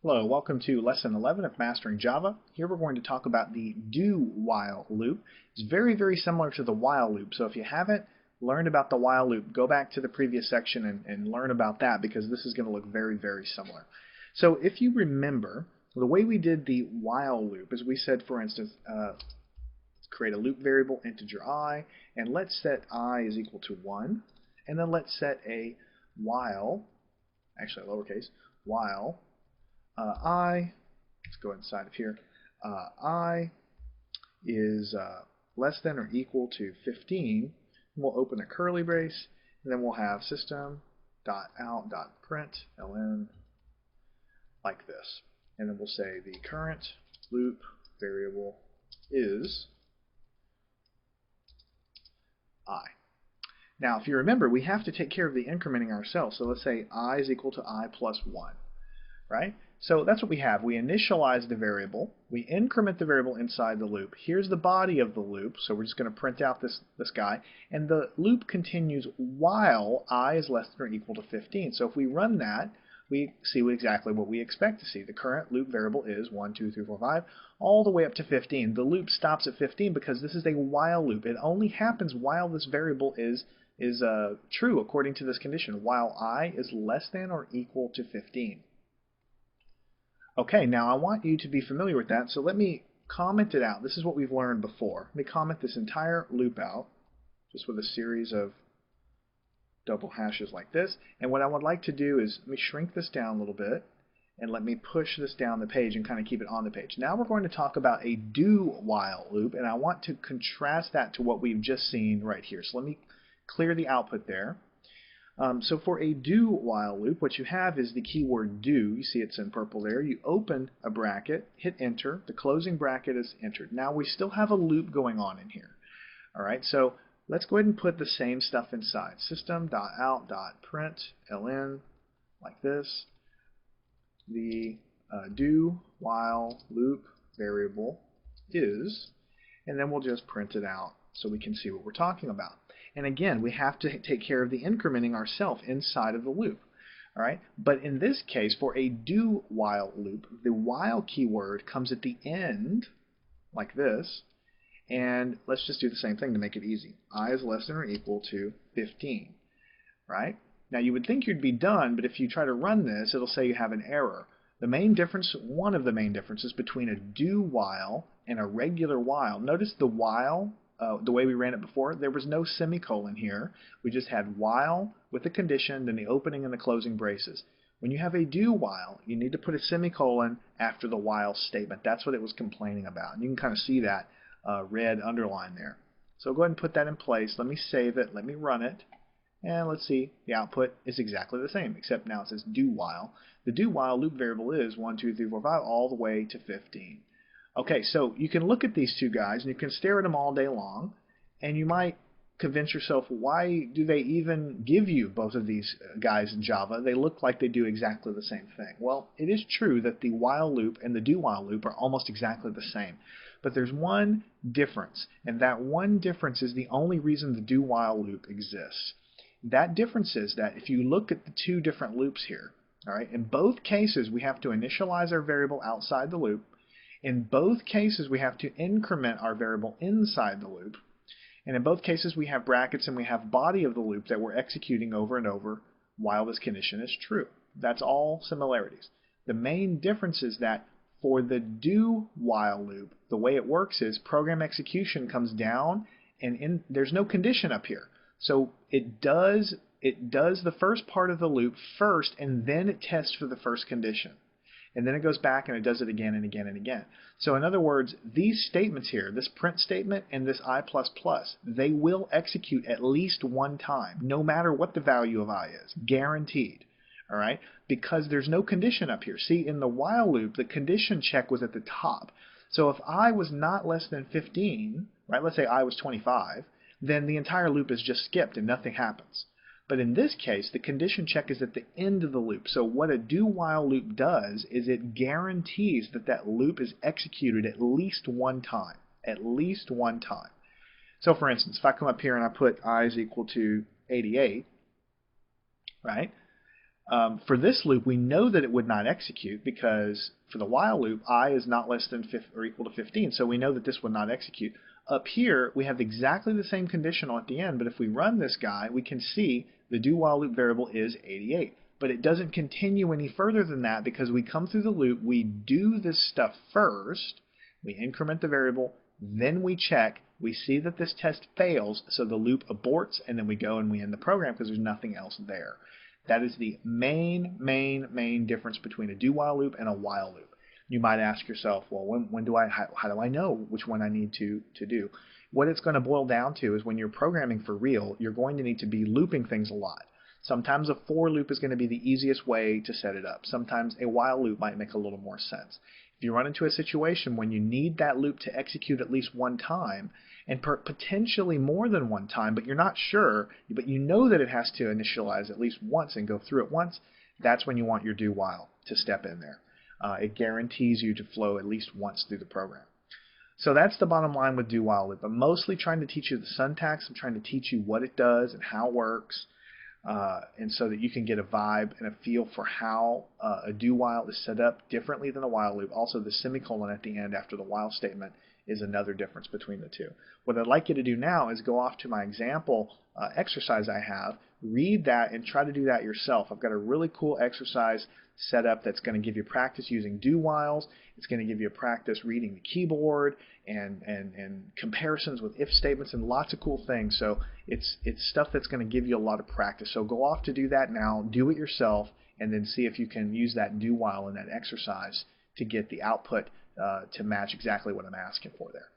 Hello, welcome to Lesson 11 of Mastering Java. Here we're going to talk about the do-while loop. It's very similar to the while loop, so if you haven't learned about the while loop, go back to the previous section and learn about that because this is going to look very similar. So if you remember, the way we did the while loop is we said, for instance, let's create a loop variable integer I, and let's set I is equal to 1, and then let's set a while, actually lowercase, while I, let's go inside of here, I is less than or equal to 15. We'll open a curly brace, and then we'll have system.out.println like this. And then we'll say the current loop variable is I. Now, if you remember, we have to take care of the incrementing ourselves. So let's say I is equal to I plus 1, right? So that's what we have. We initialize the variable. We increment the variable inside the loop. Here's the body of the loop, so we're just going to print out this guy. And the loop continues while I is less than or equal to 15. So if we run that, we see exactly what we expect to see. The current loop variable is 1, 2, 3, 4, 5, all the way up to 15. The loop stops at 15 because this is a while loop. It only happens while this variable is true according to this condition, while I is less than or equal to 15. Okay, now I want you to be familiar with that, so let me comment it out. This is what we've learned before. Let me comment this entire loop out, just with a series of double hashes like this. And what I would like to do is let me shrink this down a little bit, and let me push this down the page and kind of keep it on the page. Now we're going to talk about a do-while loop, and I want to contrast that to what we've just seen right here. So let me clear the output there. So for a do-while loop, what you have is the keyword do. You see it's in purple there. You open a bracket, hit enter. The closing bracket is entered. Now we still have a loop going on in here. All right, so let's go ahead and put the same stuff inside. System.out.println like this. The do-while loop variable is, and then we'll just print it out so we can see what we're talking about. And again, we have to take care of the incrementing ourselves inside of the loop. All right? But in this case, for a do-while loop, the while keyword comes at the end, like this. And let's just do the same thing to make it easy. I is less than or equal to 15. Right? Now, you would think you'd be done, but if you try to run this, it'll say you have an error. The main difference, one of the main differences between a do-while and a regular while, notice the while, the way we ran it before, there was no semicolon here. We just had while with the condition, then the opening and the closing braces. When you have a do-while, you need to put a semicolon after the while statement. That's what it was complaining about. And you can kind of see that red underline there. So go ahead and put that in place. Let me save it. Let me run it. And let's see, the output is exactly the same, except now it says do-while. The do-while loop variable is 1, 2, 3, 4, 5, all the way to 15. Okay, so you can look at these two guys and you can stare at them all day long, and you might convince yourself, why do they even give you both of these guys in Java? They look like they do exactly the same thing. Well, it is true that the while loop and the do-while loop are almost exactly the same. But there's one difference, and that one difference is the only reason the do-while loop exists. That difference is that if you look at the two different loops here, all right, in both cases we have to initialize our variable outside the loop. In both cases, we have to increment our variable inside the loop. And in both cases, we have brackets and we have body of the loop that we're executing over and over while this condition is true. That's all similarities. The main difference is that for the do-while loop, the way it works is program execution comes down and there's no condition up here. So it does the first part of the loop first, and then it tests for the first condition. And then it goes back and it does it again and again and again. So in other words, these statements here, this print statement and this I++, they will execute at least one time, no matter what the value of I is, guaranteed. All right? Because there's no condition up here. See, in the while loop, the condition check was at the top. So if I was not less than 15, right, let's say I was 25, then the entire loop is just skipped and nothing happens. But in this case, the condition check is at the end of the loop. So what a do-while loop does is it guarantees that that loop is executed at least one time. At least one time. So for instance, if I come up here and I put I is equal to 88, right? For this loop, we know that it would not execute because for the while loop, I is not less than or equal to 15, so we know that this would not execute. Up here, we have exactly the same conditional at the end, but if we run this guy, we can see the do while loop variable is 88. But it doesn't continue any further than that because we come through the loop, we do this stuff first, we increment the variable, then we check, we see that this test fails, so the loop aborts, and then we go and we end the program because there's nothing else there. That is the main difference between a do while loop and a while loop. You might ask yourself, well, how do I know which one I need to do? What it's going to boil down to is when you're programming for real, you're going to need to be looping things a lot. Sometimes a for loop is going to be the easiest way to set it up. Sometimes a while loop might make a little more sense. If you run into a situation when you need that loop to execute at least one time, and potentially more than one time, but you're not sure, but you know that it has to initialize at least once and go through it once, that's when you want your do while to step in there. It guarantees you to flow at least once through the program. So that's the bottom line with do while loop. I'm mostly trying to teach you the syntax. I'm trying to teach you what it does and how it works, and so that you can get a vibe and a feel for how a do while is set up differently than a while loop. Also, the semicolon at the end after the while statement is another difference between the two. What I'd like you to do now is go off to my example exercise I have, read that, and try to do that yourself. I've got a really cool exercise set up that's going to give you practice using do whiles. It's going to give you a practice reading the keyboard and comparisons with if statements and lots of cool things. So it's stuff that's going to give you a lot of practice. So go off to do that now, do it yourself, and then see if you can use that do while in that exercise to get the output to match exactly what I'm asking for there.